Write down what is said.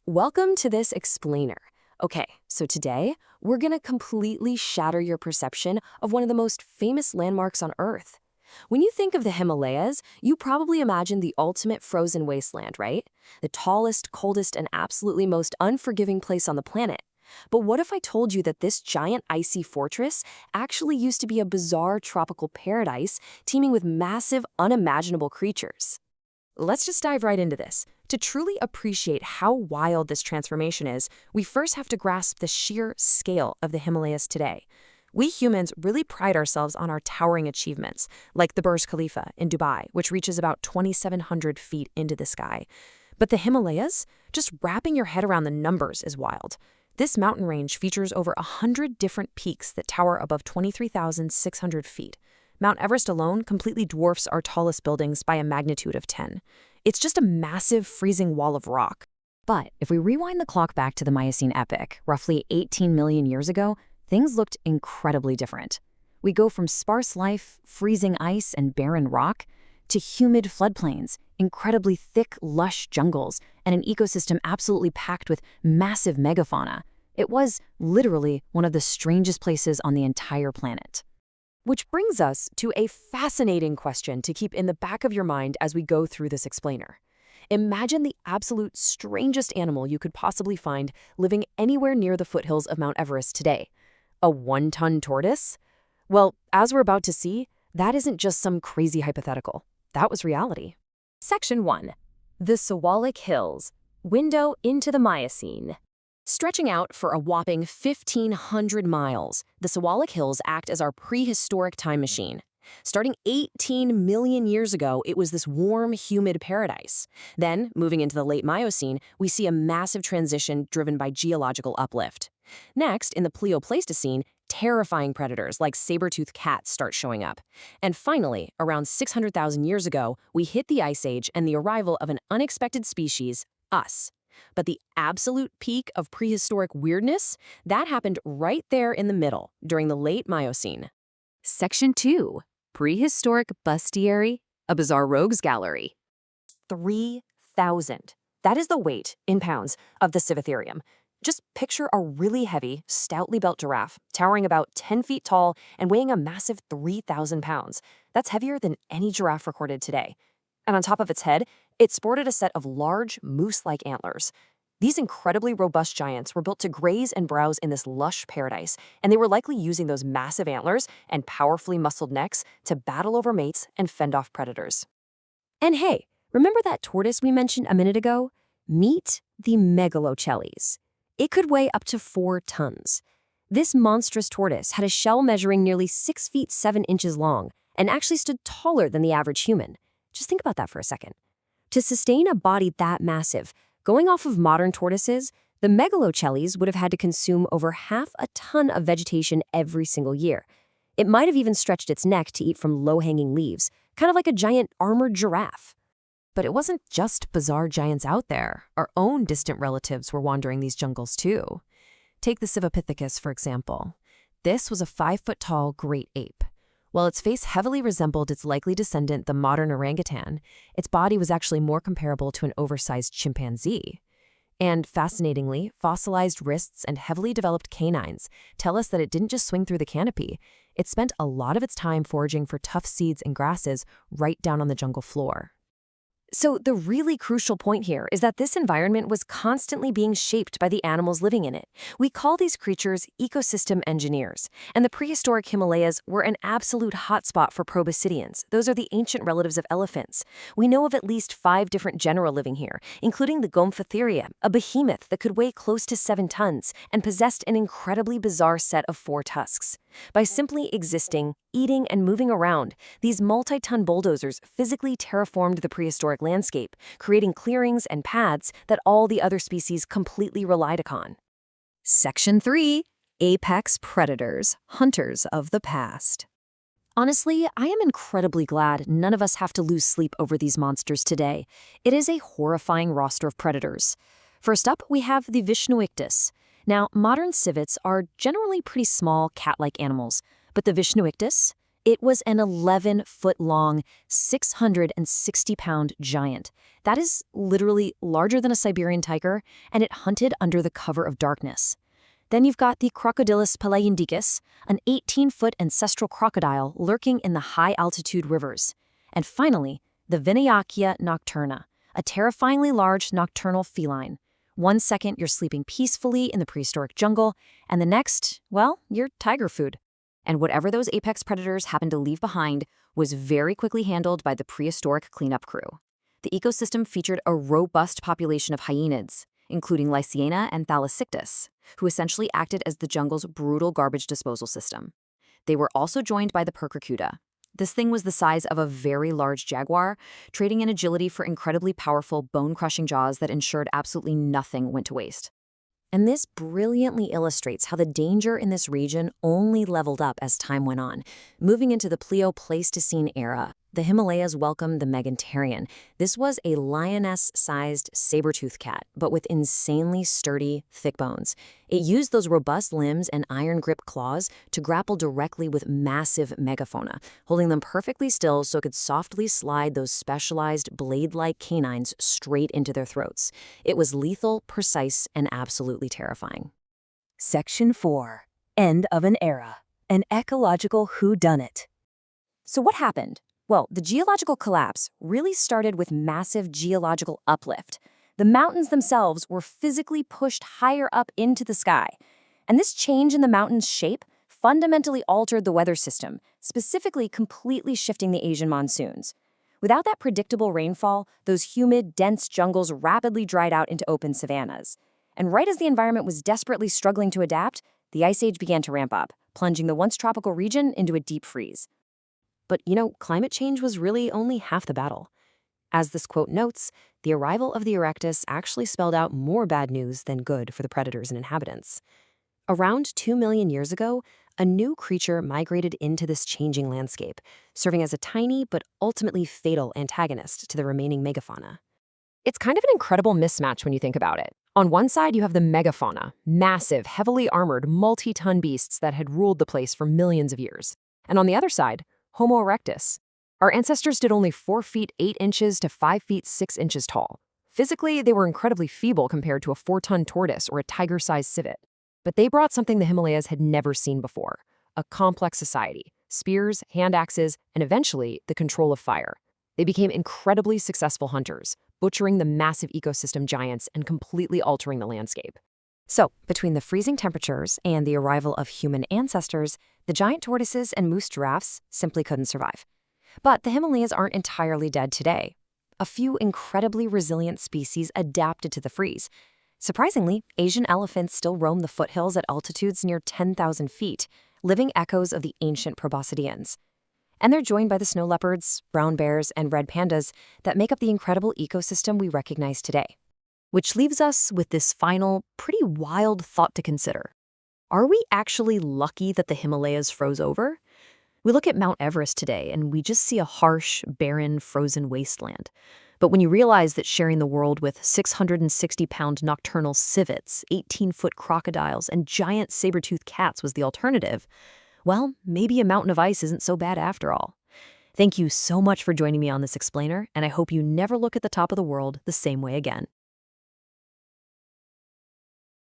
Welcome to this explainer. Okay, so today we're gonna completely shatter your perception of one of the most famous landmarks on Earth. When you think of the Himalayas, you probably imagine the ultimate frozen wasteland, right? The tallest, coldest, and absolutely most unforgiving place on the planet. But what if I told you that this giant icy fortress actually used to be a bizarre tropical paradise teeming with massive, unimaginable creatures? Let's just dive right into this. To truly appreciate how wild this transformation is, we first have to grasp the sheer scale of the Himalayas today. We humans really pride ourselves on our towering achievements, like the Burj Khalifa in Dubai, which reaches about 2,700 feet into the sky. But the Himalayas? Just wrapping your head around the numbers is wild. This mountain range features over 100 different peaks that tower above 23,600 feet. Mount Everest alone completely dwarfs our tallest buildings by a magnitude of 10. It's just a massive, freezing wall of rock. But if we rewind the clock back to the Miocene epoch, roughly 18 million years ago, things looked incredibly different. We go from sparse life, freezing ice, and barren rock, to humid floodplains, incredibly thick, lush jungles, and an ecosystem absolutely packed with massive megafauna. It was literally one of the strangest places on the entire planet. Which brings us to a fascinating question to keep in the back of your mind as we go through this explainer. Imagine the absolute strangest animal you could possibly find living anywhere near the foothills of Mount Everest today. A 1-ton tortoise? Well, as we're about to see, that isn't just some crazy hypothetical. That was reality. Section 1. The Siwalik Hills, Window into the Miocene. Stretching out for a whopping 1,500 miles, the Siwalik Hills act as our prehistoric time machine. Starting 18 million years ago, it was this warm, humid paradise. Then, moving into the late Miocene, we see a massive transition driven by geological uplift. Next, in the Pleistocene, terrifying predators like saber-toothed cats start showing up. And finally, around 600,000 years ago, we hit the Ice Age and the arrival of an unexpected species, us. But the absolute peak of prehistoric weirdness, that happened right there in the middle, during the late Miocene. Section 2. Prehistoric Bestiary, a bizarre rogues gallery. 3,000. That is the weight, in pounds, of the Civitherium. Just picture a really heavy, stoutly built giraffe, towering about 10 feet tall and weighing a massive 3,000 pounds. That's heavier than any giraffe recorded today. And on top of its head, it sported a set of large, moose-like antlers. These incredibly robust giants were built to graze and browse in this lush paradise, and they were likely using those massive antlers and powerfully muscled necks to battle over mates and fend off predators. And hey, remember that tortoise we mentioned a minute ago? Meet the Megalocheles. It could weigh up to 4 tons. This monstrous tortoise had a shell measuring nearly 6 feet 7 inches long and actually stood taller than the average human. Just think about that for a second. To sustain a body that massive, going off of modern tortoises, the Megalocheles would have had to consume over half a ton of vegetation every single year. It might have even stretched its neck to eat from low-hanging leaves, kind of like a giant armored giraffe. But it wasn't just bizarre giants out there. Our own distant relatives were wandering these jungles too. Take the Civipithecus, for example. This was a 5-foot-tall great ape. While its face heavily resembled its likely descendant, the modern orangutan, its body was actually more comparable to an oversized chimpanzee. And fascinatingly, fossilized wrists and heavily developed canines tell us that it didn't just swing through the canopy. It spent a lot of its time foraging for tough seeds and grasses right down on the jungle floor. So the really crucial point here is that this environment was constantly being shaped by the animals living in it. We call these creatures ecosystem engineers, and the prehistoric Himalayas were an absolute hotspot for proboscideans. Those are the ancient relatives of elephants. We know of at least 5 different genera living here, including the Gomphotheria, a behemoth that could weigh close to 7 tons and possessed an incredibly bizarre set of 4 tusks. By simply existing, eating, and moving around, these multi-ton bulldozers physically terraformed the prehistoric landscape, creating clearings and paths that all the other species completely relied upon. Section 3. Apex Predators, Hunters of the Past. Honestly, I am incredibly glad none of us have to lose sleep over these monsters today. It is a horrifying roster of predators. First up, we have the Vishnuictus. Now, modern civets are generally pretty small cat-like animals, but the Vishnuictus, It was an 11-foot-long, 660-pound giant. That is literally larger than a Siberian tiger, and it hunted under the cover of darkness. Then you've got the Crocodylus palaeindicus, an 18-foot ancestral crocodile lurking in the high-altitude rivers. And finally, the Vinayakya nocturna, a terrifyingly large nocturnal feline. One second you're sleeping peacefully in the prehistoric jungle, and the next, well, you're tiger food. And whatever those apex predators happened to leave behind was very quickly handled by the prehistoric cleanup crew. The ecosystem featured a robust population of hyenids, including Lycaena and Thalassictus, who essentially acted as the jungle's brutal garbage disposal system. They were also joined by the Percurcuta. This thing was the size of a very large jaguar, trading in agility for incredibly powerful bone-crushing jaws that ensured absolutely nothing went to waste. And this brilliantly illustrates how the danger in this region only leveled up as time went on. Moving into the Pleo-Pleistocene era, the Himalayas welcomed the Megantereon. This was a lioness-sized saber-toothed cat, but with insanely sturdy, thick bones. It used those robust limbs and iron-grip claws to grapple directly with massive megafauna, holding them perfectly still so it could softly slide those specialized blade-like canines straight into their throats. It was lethal, precise, and absolutely terrifying. Section 4. End of an era. An ecological whodunit. So what happened? Well, the geological collapse really started with massive geological uplift. The mountains themselves were physically pushed higher up into the sky. And this change in the mountain's shape fundamentally altered the weather system, specifically completely shifting the Asian monsoons. Without that predictable rainfall, those humid, dense jungles rapidly dried out into open savannas. And right as the environment was desperately struggling to adapt, the Ice Age began to ramp up, plunging the once tropical region into a deep freeze. But, climate change was really only half the battle. As this quote notes, the arrival of the Erectus actually spelled out more bad news than good for the predators and inhabitants. Around 2 million years ago, a new creature migrated into this changing landscape, serving as a tiny but ultimately fatal antagonist to the remaining megafauna. It's kind of an incredible mismatch when you think about it. On one side, you have the megafauna, massive, heavily armored, multi-ton beasts that had ruled the place for millions of years. And on the other side, Homo erectus. Our ancestors did only 4 feet 8 inches to 5 feet 6 inches tall. Physically, they were incredibly feeble compared to a 4-ton tortoise or a tiger-sized civet. But they brought something the Himalayas had never seen before, a complex society, spears, hand axes, and eventually the control of fire. They became incredibly successful hunters, butchering the massive ecosystem giants and completely altering the landscape. So, between the freezing temperatures and the arrival of human ancestors, the giant tortoises and moose giraffes simply couldn't survive. But the Himalayas aren't entirely dead today. A few incredibly resilient species adapted to the freeze. Surprisingly, Asian elephants still roam the foothills at altitudes near 10,000 feet, living echoes of the ancient proboscideans. And they're joined by the snow leopards, brown bears, and red pandas that make up the incredible ecosystem we recognize today. Which leaves us with this final, pretty wild thought to consider. Are we actually lucky that the Himalayas froze over? We look at Mount Everest today and we just see a harsh, barren, frozen wasteland. But when you realize that sharing the world with 660-pound nocturnal civets, 18-foot crocodiles, and giant saber-toothed cats was the alternative, well, maybe a mountain of ice isn't so bad after all. Thank you so much for joining me on this explainer, and I hope you never look at the top of the world the same way again.